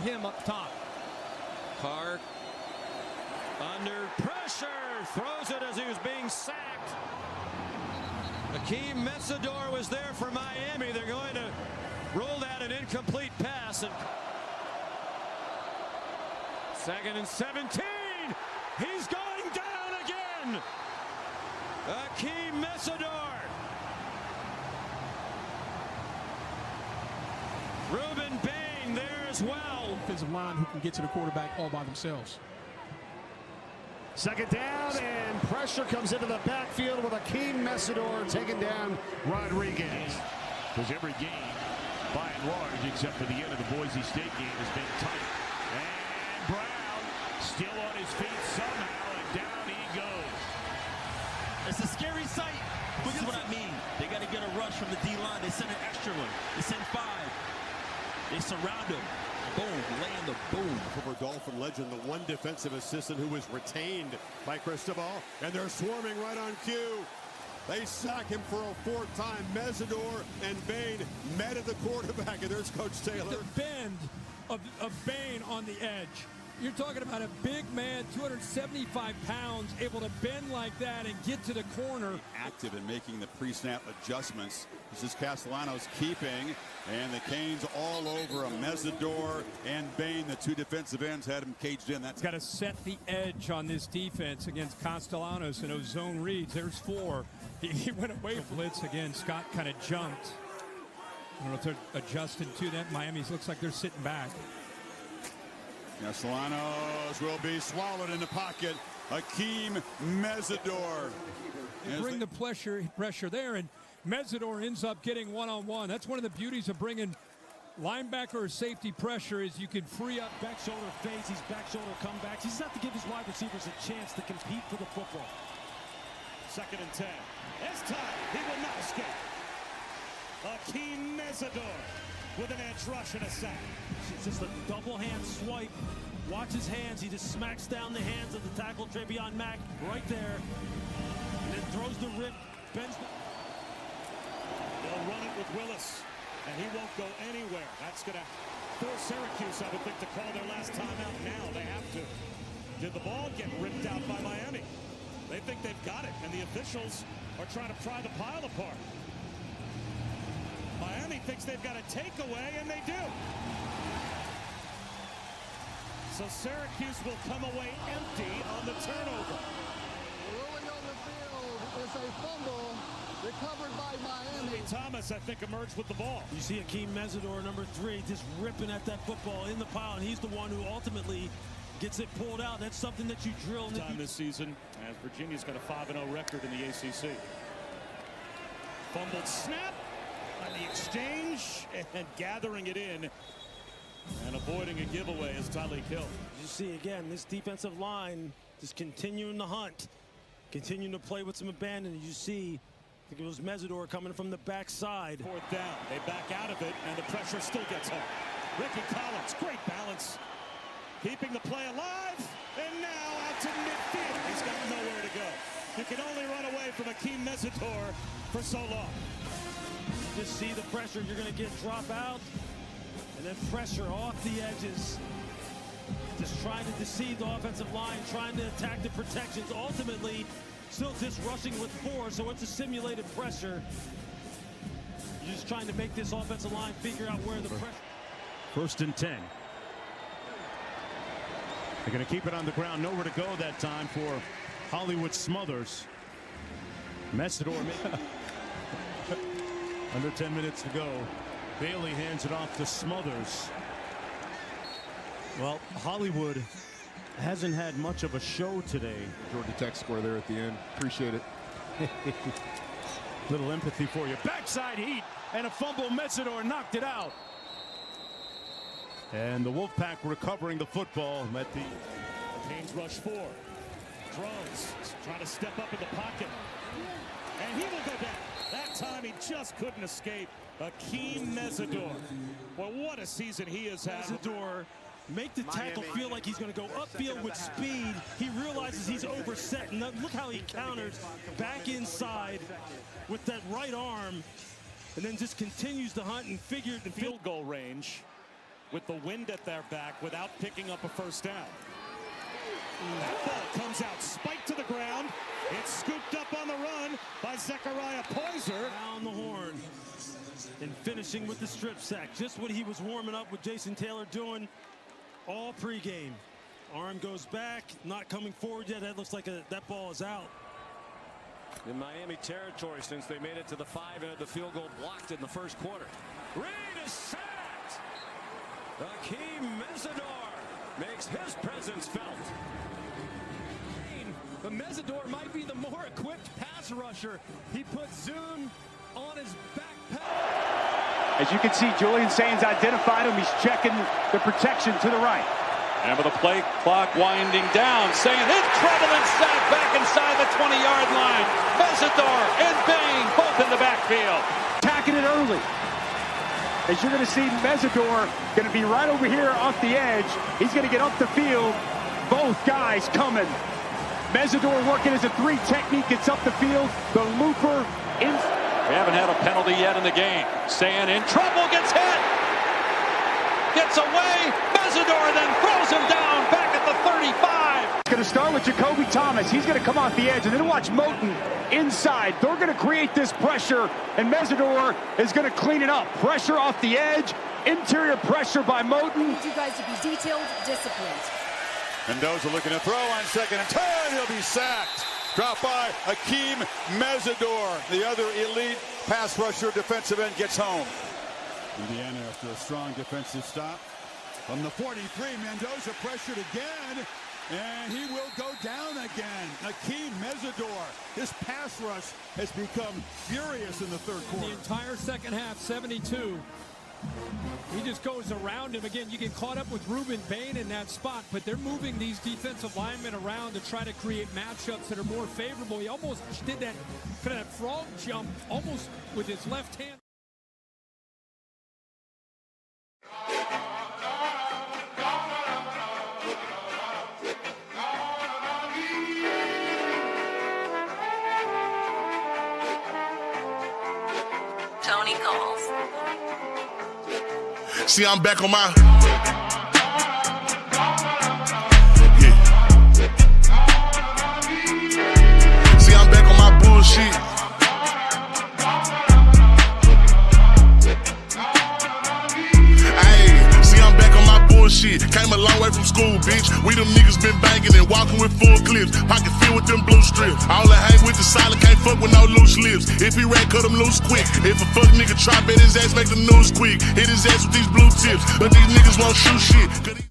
him up top. Park under pressure, throws it as he was being sacked. Akheem Mesidor was there for Miami. They're going to roll out an incomplete pass. And 2nd and 17. He's going down again. Akheem Mesidor. Ruben Bain there as well. Offensive line who can get to the quarterback all by themselves. 2nd down, and pressure comes into the backfield with Akheem Mesidor taking down Rodriguez. Because every game, by and large, except for the end of the Boise State game, has been tight. And Brown still on his feet somehow, and down he goes. It's a scary sight. This is what I mean. They got to get a rush from the D-line. They send an extra one. They send 5. They surround him. Boom, laying the boom. Former Dolphin legend, the one defensive assistant who was retained by Cristobal, and they're swarming right on cue. They sack him for a 4th time. Mesidor and Bain met at the quarterback, and there's Coach Taylor. The bend of Bain on the edge. You're talking about a big man, 275 pounds, able to bend like that and get to the corner. Active in making the pre-snap adjustments. This is Castellanos keeping, and the Canes all over him. Mesidor and Bain, the 2 defensive ends, had him caged in. That's got to set the edge on this defense against Castellanos and those zone reads. There's 4. He went away from blitz again. Scott kind of jumped. I don't know if they're adjusting to that. Miami looks like they're sitting back. Castellanos will be swallowed in the pocket. Akheem Mesidor. Bring the pressure there, and Mesidor ends up getting one-on-one. That's one of the beauties of bringing linebacker or safety pressure is you can free up. Back shoulder fades, these back shoulder comebacks. He's got to give his wide receivers a chance to compete for the football. 2nd and 10. This time, he will not escape. Akheem Mesidor with an edge rush and a sack. It's just a double hand swipe. Watch his hands. He just smacks down the hands of the tackle, Travion Mack, right there. And then throws the rip, bends the... They'll run it with Willis, and he won't go anywhere. That's going to force Syracuse, I would think, to call their last time out now. They have to. Did the ball get ripped out by Miami? They think they've got it, and the officials are trying to pry the pile apart. Miami thinks they've got a takeaway, and they do. So Syracuse will come away empty on the turnover. Rolling on the field is a fumble recovered by Miami. Thomas, I think, emerged with the ball. You see Akheem Mesidor, number 3, just ripping at that football in the pile, and he's the one who ultimately gets it pulled out. That's something that you drill time this season, as Virginia's got a 5-0 record in the ACC. Fumbled snap on the exchange, and gathering it in and avoiding a giveaway is Tyreek Hill. You see again, this defensive line just continuing the hunt, continuing to play with some abandon. You see, I think it was Mesidor coming from the backside. 4th down, they back out of it, and the pressure still gets home. Ricky Collins, great balance, keeping the play alive, and now out to midfield. He's got nowhere to go. You can only run away from Akheem Mesidor for so long. Just see the pressure. You're going to get drop out, and then pressure off the edges. Just trying to deceive the offensive line, trying to attack the protections. Ultimately, still just rushing with 4, so it's a simulated pressure. You're just trying to make this offensive line figure out where the pressure. 1st and 10. They're going to keep it on the ground. Nowhere to go that time for Hollywood Smothers. Mesidor under 10 minutes to go. Bailey hands it off to Smothers. Well, Hollywood hasn't had much of a show today. Georgia Tech score there at the end. Appreciate it. Little empathy for you. Backside heat and a fumble. Mesidor knocked it out. And the Wolfpack recovering the football at the Canes rush 4. Drones trying to step up in the pocket. And he will go down. That time he just couldn't escape. Akheem Mesidor. Well, what a season he has had. Mesidor make the tackle feel like he's going to go upfield with speed. He realizes he's overset, and look how he counters back inside with that right arm, and then just continues to hunt and figure the field goal range. with the wind at their back without picking up a first down. That ball comes out, spiked to the ground. It's scooped up on the run by Zechariah Poyser. Down the horn and finishing with the strip sack. Just what he was warming up with Jason Taylor doing all pregame. Arm goes back, not coming forward yet. That looks like that ball is out. In Miami territory since they made it to the 5 and had the field goal blocked in the first quarter. Reed is sacked. Akheem Mesidor makes his presence felt. But Mesidor might be the more equipped pass rusher. He put Zoom on his backpack. As you can see, Julian Sains identified him. He's checking the protection to the right. And with the play clock winding down, Sains in trouble and sacked back inside the 20-yard line. Mesidor and Bain both in the backfield. Attacking it early. As you're going to see Mesidor going to be right over here off the edge. He's going to get up the field. Both guys coming. Mesidor working as a 3 technique, gets up the field. The looper in. We haven't had a penalty yet in the game. Sains in trouble, gets hit. Gets away. Mesidor then throws him down back at the 35. It's going to start with Jacoby Thomas. He's going to come off the edge, and then watch Moten inside. They're going to create this pressure, and Mesidor is going to clean it up. Pressure off the edge, interior pressure by Moten. I need you guys to be detailed, disciplined. Mendoza looking to throw on 2nd and 10. He'll be sacked. Dropped by Akheem Mesidor. The other elite pass rusher defensive end gets home. Indiana after a strong defensive stop. From the 43, Mendoza pressured again. And he will go down again. Akheem Mesidor. His pass rush has become furious in the third quarter. The entire second half, 72. He just goes around him. Again, you get caught up with Ruben Bain in that spot, but they're moving these defensive linemen around to try to create matchups that are more favorable. He almost did that kind of frog jump almost with his left hand. Tony calls. See, I'm back on my... See, I'm back on my bullshit. Ayy, see, I'm back on my bullshit. Came a long way from school, bitch. We them niggas been banging and walking with full clips. Pocket filled with them blue strips. All I hang with the silent, can't fuck with no loose lips. If he rat, cut him loose quick. If a fuck nigga try, bet his ass make the news quick. Hit his ass with these blue tips, but these niggas won't shoot shit.